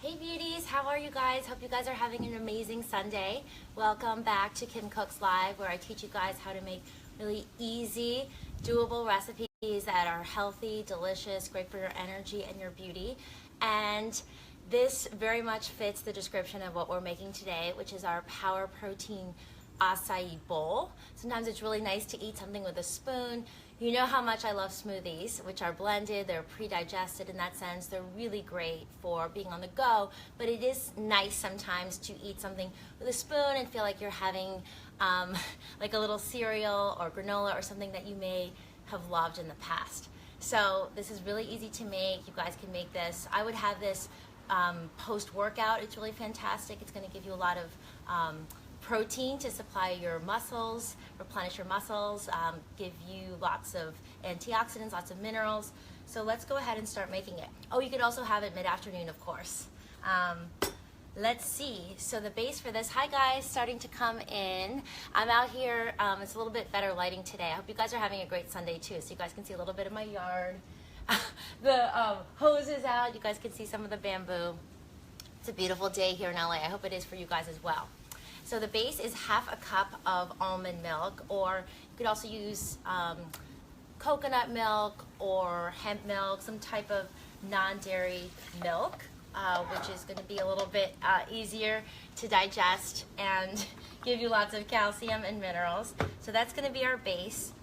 Hey beauties, how are you guys? Hope you guys are having an amazing Sunday. Welcome back to Kim Cooks Live, where I teach you guys how to make really easy, doable recipes that are healthy, delicious, great for your energy and your beauty. And this very much fits the description of what we're making today, which is our power protein acai bowl. Sometimes it's really nice to eat something with a spoon. You know how much I love smoothies, which are blended, they're pre-digested in that sense. They're really great for being on the go, but it is nice sometimes to eat something with a spoon and feel like you're having like a little cereal or granola or something that you may have loved in the past. So this is really easy to make. You guys can make this. I would have this post-workout. It's really fantastic. It's going to give you a lot of protein to supply your muscles, replenish your muscles, give you lots of antioxidants, lots of minerals. So let's go ahead and start making it. Oh, you could also have it mid-afternoon, of course. Let's see. So the base for this, hi guys, starting to come in. I'm out here, it's a little bit better lighting today. I hope you guys are having a great Sunday too, so you guys can see a little bit of my yard. The hose is out, you guys can see some of the bamboo. It's a beautiful day here in LA. I hope it is for you guys as well. So the base is half a cup of almond milk, or you could also use coconut milk or hemp milk, some type of non-dairy milk, which is going to be a little bit easier to digest and give you lots of calcium and minerals. So that's going to be our base.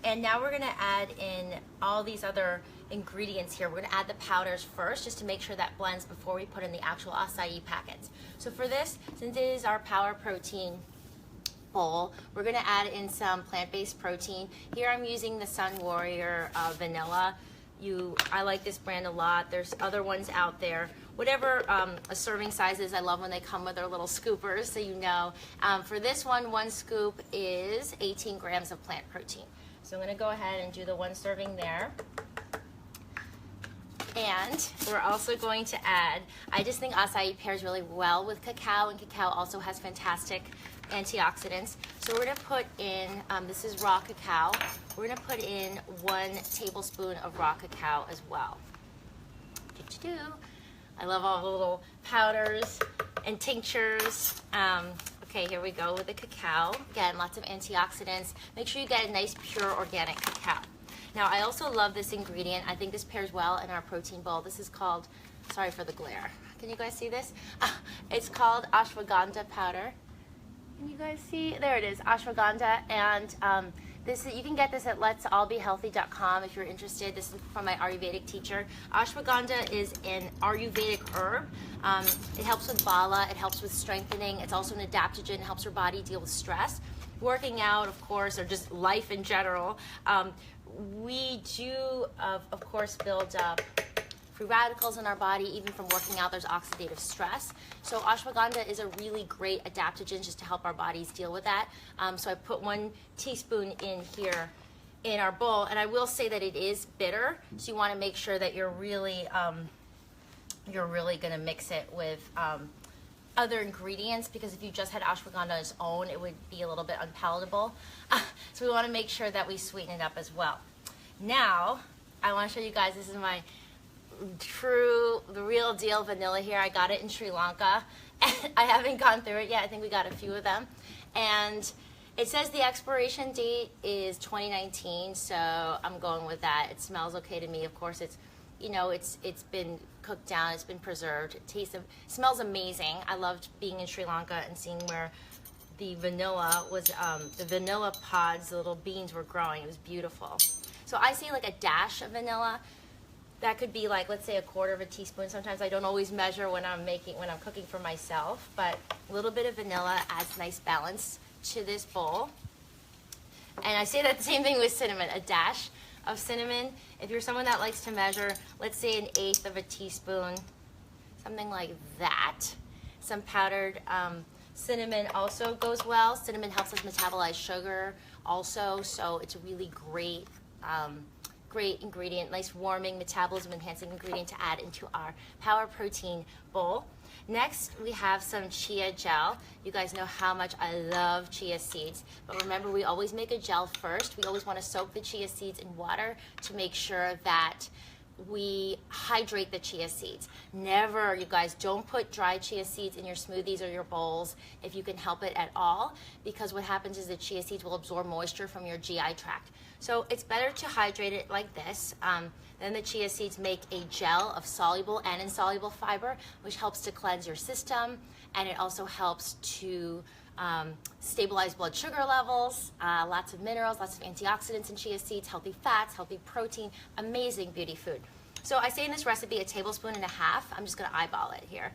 And now we're going to add in all these other ingredients here. We're going to add the powders first just to make sure that blends before we put in the actual acai packets. So for this, since it is our power protein bowl, we're going to add in some plant-based protein. Here I'm using the Sun Warrior vanilla. I like this brand a lot. There's other ones out there. Whatever a serving size is, I love when they come with their little scoopers, so you know. For this one scoop is 18 grams of plant protein. So I'm going to go ahead and do the one serving there. And we're also going to add, I just think acai pairs really well with cacao, and cacao also has fantastic antioxidants. So we're going to put in, this is raw cacao, we're going to put in 1 tablespoon of raw cacao as well. I love all the little powders and tinctures. Okay, here we go with the cacao. Again, lots of antioxidants. Make sure you get a nice, pure, organic cacao. Now, I also love this ingredient. I think this pairs well in our protein bowl. This is called, sorry for the glare. Can you guys see this? It's called Ashwagandha powder. Can you guys see? There it is, Ashwagandha. And you can get this at letsallbehealthy.com if you're interested. This is from my Ayurvedic teacher. Ashwagandha is an Ayurvedic herb. It helps with bala, it helps with strengthening. It's also an adaptogen, it helps your body deal with stress. Working out, of course, or just life in general. We do, of course, build up free radicals in our body. Even from working out, there's oxidative stress. So ashwagandha is a really great adaptogen just to help our bodies deal with that. So I put 1 teaspoon in here in our bowl, and I will say that it is bitter, so you want to make sure that you're really going to mix it with other ingredients, because if you just had ashwagandha on its own, it would be a little bit unpalatable. So we want to make sure that we sweeten it up as well. Now, I want to show you guys, this is my the real deal vanilla here. I got it in Sri Lanka, and I haven't gone through it yet. I think we got a few of them. And it says the expiration date is 2019, so I'm going with that. It smells okay to me. Of course, it's been cooked down, it's been preserved. It smells amazing. I loved being in Sri Lanka and seeing where the vanilla was, the vanilla pods, the little beans were growing. It was beautiful. So I say like a dash of vanilla. That could be like, let's say, 1/4 teaspoon. Sometimes I don't always measure when I'm cooking for myself, but a little bit of vanilla adds nice balance to this bowl. And I say that the same thing with cinnamon, a dash of cinnamon. If you're someone that likes to measure, let's say 1/8 teaspoon, something like that. Some powdered cinnamon also goes well. Cinnamon helps us metabolize sugar also, so it's a really great ingredient, nice warming, metabolism enhancing ingredient to add into our power protein bowl. Next, we have some chia gel. You guys know how much I love chia seeds, but remember, we always make a gel first. We always want to soak the chia seeds in water to make sure that we hydrate the chia seeds. Never, you guys, don't put dry chia seeds in your smoothies or your bowls if you can help it at all, because what happens is the chia seeds will absorb moisture from your GI tract. So it's better to hydrate it like this. Then the chia seeds make a gel of soluble and insoluble fiber, which helps to cleanse your system, and it also helps to stabilize blood sugar levels, lots of minerals, lots of antioxidants in chia seeds, healthy fats, healthy protein, amazing beauty food. So I say in this recipe 1.5 tablespoons. I'm just going to eyeball it here,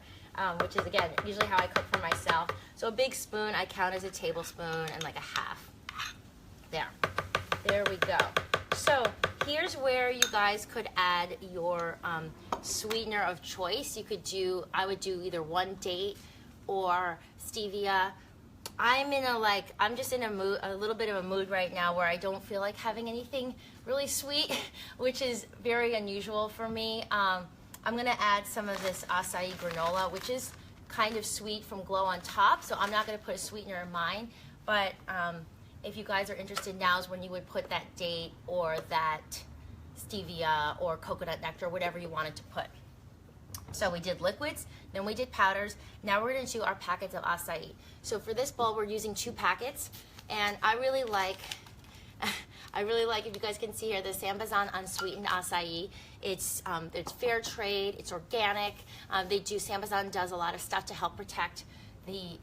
which is, again, usually how I cook for myself. So a big spoon I count as 1 tablespoon and like 1/2. There we go. So here's where you guys could add your sweetener of choice. I would do either 1 date or stevia. I'm just in a little bit of a mood right now where I don't feel like having anything really sweet, which is very unusual for me. I'm gonna add some of this acai granola, which is kind of sweet from Glow on top, so I'm not gonna put a sweetener in mine, but if you guys are interested, now is when you would put that date or that stevia or coconut nectar, whatever you wanted to put. So we did liquids, then we did powders. Now we're going to do our packets of acai. So for this bowl, we're using 2 packets, and I really like, if you guys can see here, the Sambazon Unsweetened Acai. It's fair trade, it's organic. Sambazon does a lot of stuff to help protect the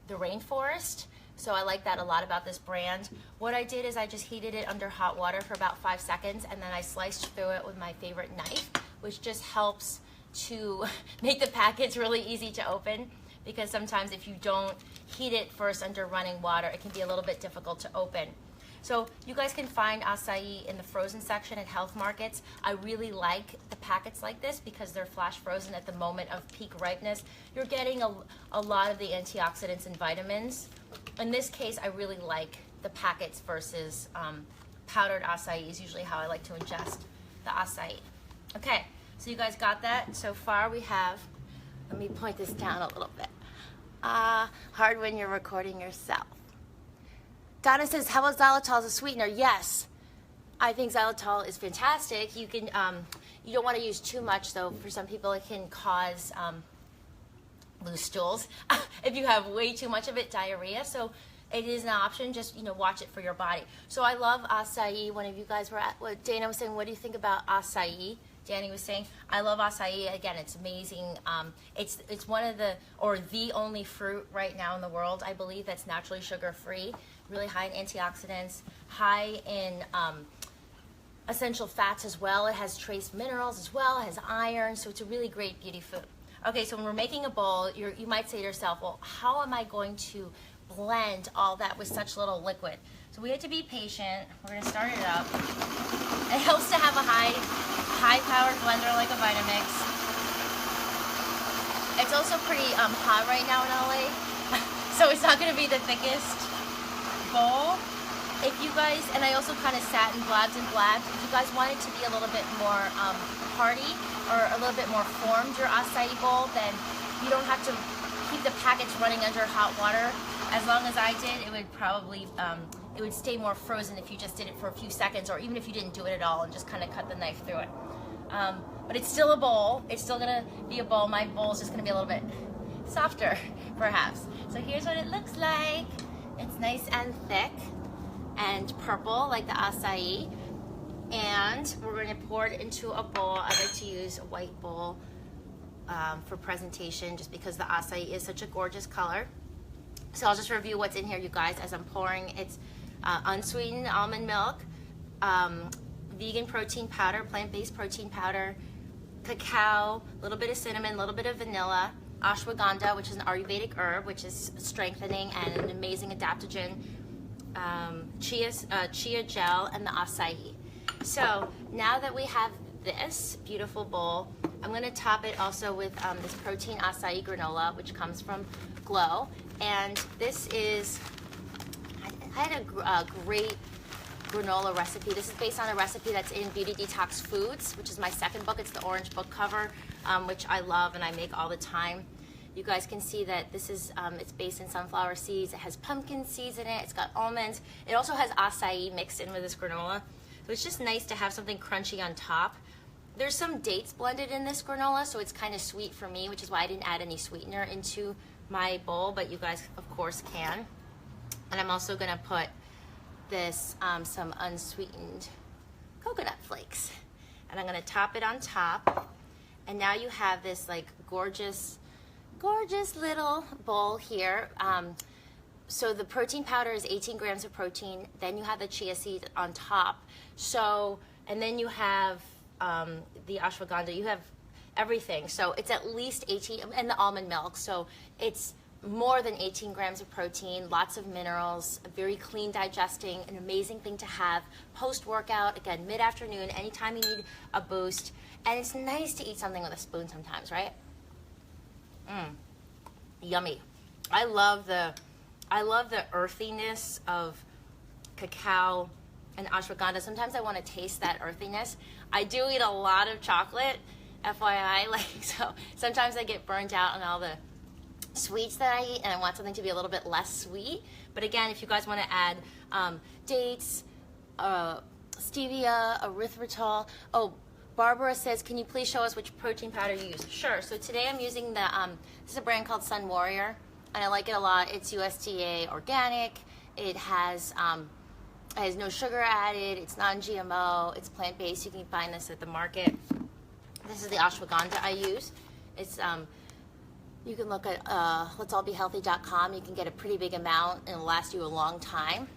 rainforest. So I like that a lot about this brand. What I did is I just heated it under hot water for about 5 seconds, and then I sliced through it with my favorite knife, which just helps to make the packets really easy to open, because sometimes if you don't heat it first under running water, it can be a little bit difficult to open. So you guys can find acai in the frozen section at health markets. I really like the packets like this because they're flash frozen at the moment of peak ripeness. You're getting a lot of the antioxidants and vitamins. In this case, I really like the packets versus powdered acai is usually how I like to ingest the acai. Okay. So you guys got that? So far we have, let me point this down a little bit. Hard when you're recording yourself. Donna says, how about xylitol as a sweetener? Yes, I think xylitol is fantastic. You can, you don't want to use too much though. For some people it can cause loose stools. If you have way too much of it, diarrhea. So it is an option, just watch it for your body. So I love acai. One of you guys were what Dana was saying, what do you think about acai? Danny was saying, I love acai. Again, it's amazing. It's one of the only fruit right now in the world, I believe, that's naturally sugar-free, really high in antioxidants, high in essential fats as well. It has trace minerals as well. It has iron, so it's a really great beauty food. Okay, so when we're making a bowl, you might say to yourself, well, how am I going to blend all that with such little liquid? So we have to be patient. We're going to start it up. It helps to have a high-powered blender like a Vitamix. It's also pretty hot right now in LA, so it's not going to be the thickest bowl. If you guys, and I also kind of sat and blabbed, if you guys want it to be a little bit more hearty or a little bit more formed, your acai bowl, then you don't have to keep the packets running under hot water. As long as I did, it would probably, it would stay more frozen if you just did it for a few seconds, or even if you didn't do it at all and just kind of cut the knife through it. But it's still a bowl. It's still gonna be a bowl. My bowl is just gonna be a little bit softer, perhaps. So here's what it looks like. It's nice and thick and purple like the acai. And we're gonna pour it into a bowl. I like to use a white bowl for presentation, just because the acai is such a gorgeous color. So I'll just review what's in here, you guys, as I'm pouring. It's unsweetened almond milk, vegan protein powder, plant-based protein powder, cacao, a little bit of cinnamon, a little bit of vanilla, ashwagandha, which is an Ayurvedic herb, which is strengthening and an amazing adaptogen, chia gel, and the acai. So now that we have this beautiful bowl, I'm going to top it also with this protein acai granola, which comes from Glow. And this is, I had a great granola recipe. This is based on a recipe that's in Beauty Detox Foods, which is my second book. It's the orange book cover, which I love and I make all the time. You guys can see that this is, it's based in sunflower seeds. It has pumpkin seeds in it. It's got almonds. It also has acai mixed in with this granola. So it's just nice to have something crunchy on top. there's some dates blended in this granola, so it's kind of sweet for me, which is why I didn't add any sweetener into my bowl, but you guys, of course, can. And I'm also gonna put this, some unsweetened coconut flakes. And I'm gonna top it on top. And now you have this like gorgeous little bowl here. So the protein powder is 18 grams of protein. Then you have the chia seed on top. So, and then you have the ashwagandha. You have everything. So it's at least 18, and the almond milk. So it's more than 18 grams of protein, lots of minerals, very clean digesting, an amazing thing to have post-workout, again, mid-afternoon, anytime you need a boost. And it's nice to eat something with a spoon sometimes, right? Yummy. I love the earthiness of cacao and ashwagandha. Sometimes I want to taste that earthiness. I do eat a lot of chocolate, FYI, like, so sometimes I get burnt out on all the sweets that I eat, and I want something to be a little bit less sweet. But again, if you guys want to add dates, stevia, erythritol. Oh, Barbara says, can you please show us which protein powder you use? Sure. So today I'm using the, this is a brand called Sun Warrior, and I like it a lot. It's USDA organic. It has no sugar added. It's non-GMO. It's plant-based. You can find this at the market. This is the ashwagandha I use. It's you can look at letsallbehealthy.com. You can get a pretty big amount, and it'll last you a long time.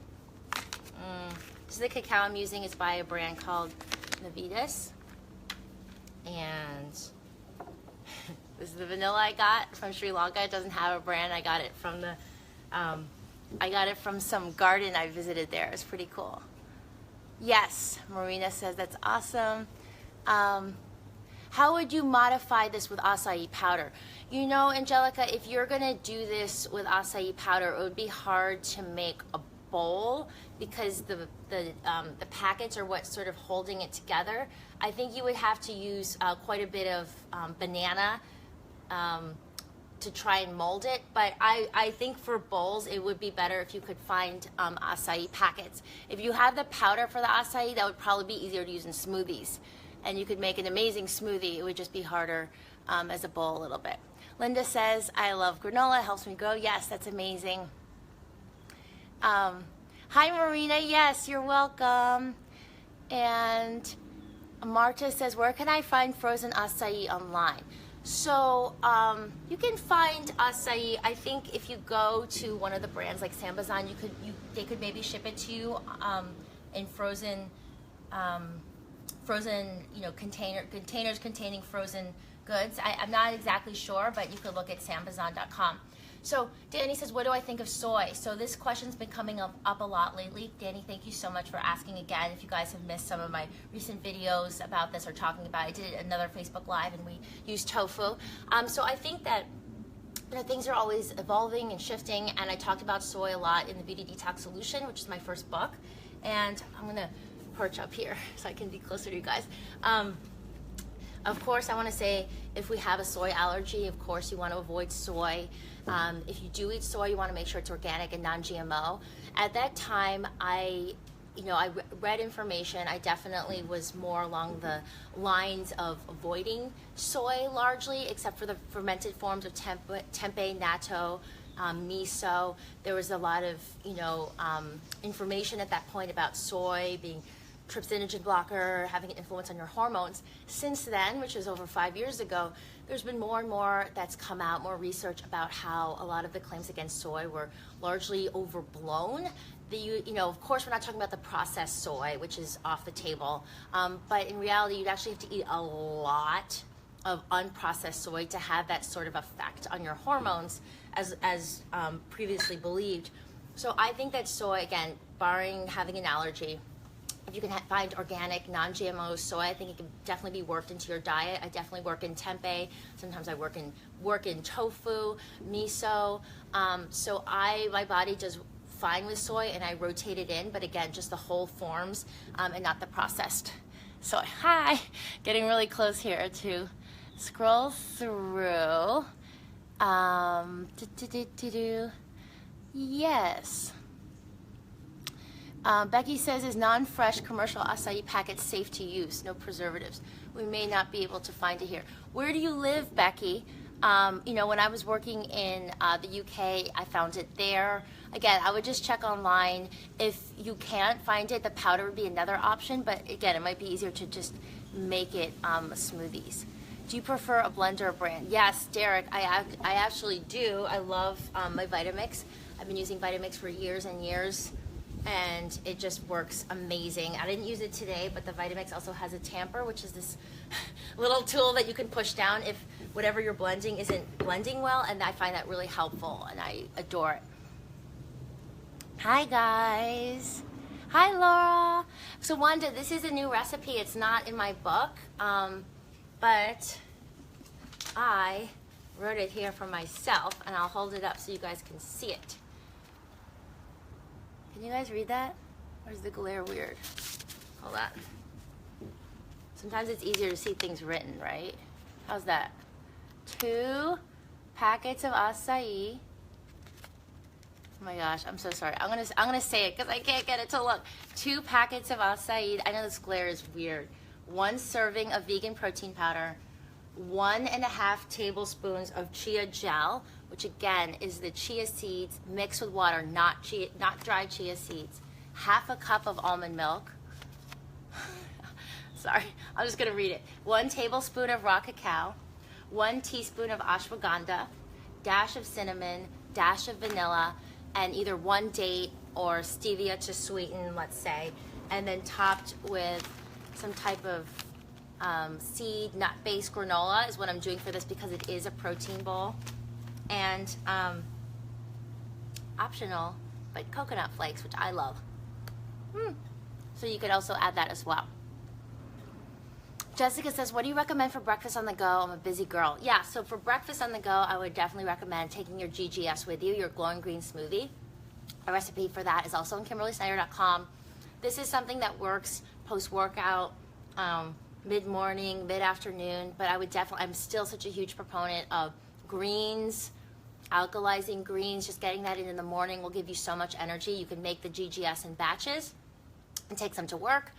This is the cacao I'm using. It's by a brand called Navitas. And this is the vanilla I got from Sri Lanka. It doesn't have a brand. I got it from the some garden I visited there. It's pretty cool. Yes, Marina says that's awesome. How would you modify this with acai powder? You know, Angelica, if you're gonna do this with acai powder, it would be hard to make a bowl because the packets are what's sort of holding it together. I think you would have to use quite a bit of banana to try and mold it, but I think for bowls it would be better if you could find acai packets. If you have the powder for the acai, that would probably be easier to use in smoothies, and you could make an amazing smoothie. It would just be harder as a bowl a little bit. Linda says, I love granola, it helps me grow. Yes, that's amazing. Hi Marina, yes, you're welcome. And Marta says, where can I find frozen acai online? So you can find acai, I think if you go to one of the brands like Sambazon, they could maybe ship it to you in frozen, containers containing frozen goods. I'm not exactly sure, but you could look at Sambazon.com. So Danny says, what do I think of soy? So this question's been coming up a lot lately. Danny, thank you so much for asking again. If you guys have missed some of my recent videos about this or talking about it, I did another Facebook Live and we used tofu. So I think that things are always evolving and shifting, and I talked about soy a lot in the Beauty Detox Solution, which is my first book. And I'm gonna perch up here so I can be closer to you guys. Of course, I want to say if we have a soy allergy, of course you want to avoid soy. If you do eat soy, you want to make sure it's organic and non-GMO. At that time, I read information. I definitely was more along the lines of avoiding soy largely, except for the fermented forms of tempeh, natto, miso. There was a lot of information at that point about soy being trypsinogen blocker, having an influence on your hormones. Since then, which is over 5 years ago, there's been more and more that's come out, more research about how a lot of the claims against soy were largely overblown. Of course, we're not talking about the processed soy, which is off the table, but in reality, you'd actually have to eat a lot of unprocessed soy to have that sort of effect on your hormones as previously believed. So I think that soy, again, barring having an allergy, if you can find organic, non-GMO soy, I think it can definitely be worked into your diet. I definitely work in tempeh. Sometimes I work in tofu, miso. So my body does fine with soy, and I rotate it in. But again, just the whole forms and not the processed soy. Hi, getting really close here to scroll through. Yes. Becky says, is non-fresh commercial acai packet safe to use? No preservatives. We may not be able to find it here. Where do you live, Becky? You know, when I was working in the UK, I found it there. Again, I would just check online. If you can't find it, the powder would be another option. But again, it might be easier to just make it smoothies. Do you prefer a blender or brand? Yes, Derek, I actually do. I love my Vitamix. I've been using Vitamix for years and years, and it just works amazing. I didn't use it today, but the Vitamix also has a tamper, which is this little tool that you can push down if whatever you're blending isn't blending well, and I find that really helpful, and I adore it. Hi, guys. Hi, Laura. So, Wanda, this is a new recipe. It's not in my book, but I wrote it here for myself, and I'll hold it up so you guys can see it. Can you guys read that? Or is the glare weird? Hold on. Sometimes it's easier to see things written, right? How's that? 2 packets of acai. Oh my gosh, I'm so sorry. I'm gonna say it because I can't get it to look. 2 packets of acai. I know this glare is weird. 1 serving of vegan protein powder. 1.5 tablespoons of chia gel, which again is the chia seeds mixed with water, not dried chia seeds. 1/2 cup of almond milk. Sorry, I'm just gonna read it. 1 tablespoon of raw cacao. 1 teaspoon of ashwagandha. Dash of cinnamon. Dash of vanilla. And either 1 date or stevia to sweeten, let's say. And then topped with some type of seed nut-based granola is what I'm doing for this because it is a protein bowl. And optional, but coconut flakes, which I love. So you could also add that as well. Jessica says, what do you recommend for breakfast on the go? I'm a busy girl. Yeah, so for breakfast on the go, I would definitely recommend taking your GGS with you, your glowing green smoothie. A recipe for that is also on KimberlySnyder.com. This is something that works post-workout, mid-morning, mid-afternoon, but I would definitely, I'm still such a huge proponent of greens, alkalizing greens, just getting that in the morning will give you so much energy. You can make the GGS in batches and take some to work.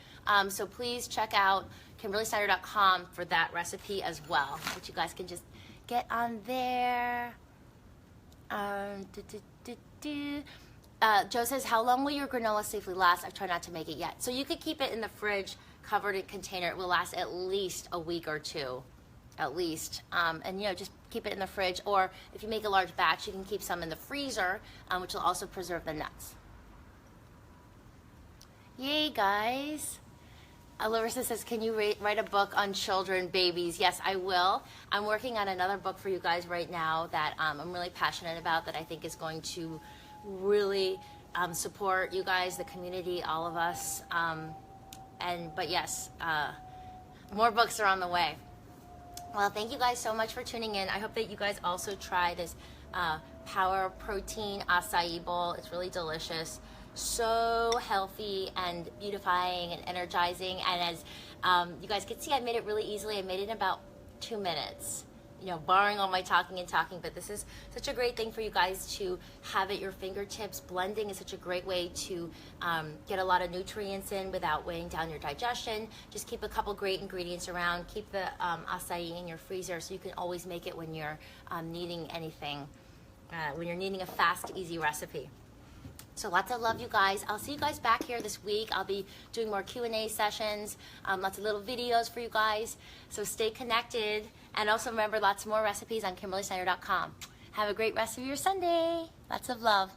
So please check out KimberlySnyder.com for that recipe as well, which you guys can just get on there. Joe says, how long will your granola safely last? I've tried not to make it yet. So you could keep it in the fridge, covered in container. It will last at least a week or 2, at least. And you know, just keep it in the fridge. Or if you make a large batch, you can keep some in the freezer, which will also preserve the nuts. Yay, guys. Larissa says, can you write a book on children, babies? Yes, I will. I'm working on another book for you guys right now that I'm really passionate about, that I think is going to really support you guys, the community, all of us. But yes, more books are on the way. Well, thank you guys so much for tuning in. I hope that you guys also try this Power Protein Acai Bowl. It's really delicious. So healthy and beautifying and energizing, and as you guys can see, I made it really easily. I made it in about 2 minutes, you know, barring all my talking, but this is such a great thing for you guys to have at your fingertips. Blending is such a great way to get a lot of nutrients in without weighing down your digestion. Just keep a couple great ingredients around. Keep the acai in your freezer so you can always make it when you're needing anything, when you're needing a fast, easy recipe. So lots of love, you guys. I'll see you guys back here this week. I'll be doing more Q&A sessions, lots of little videos for you guys. So stay connected. And also remember, lots more recipes on KimberlySnyder.com. Have a great rest of your Sunday. Lots of love.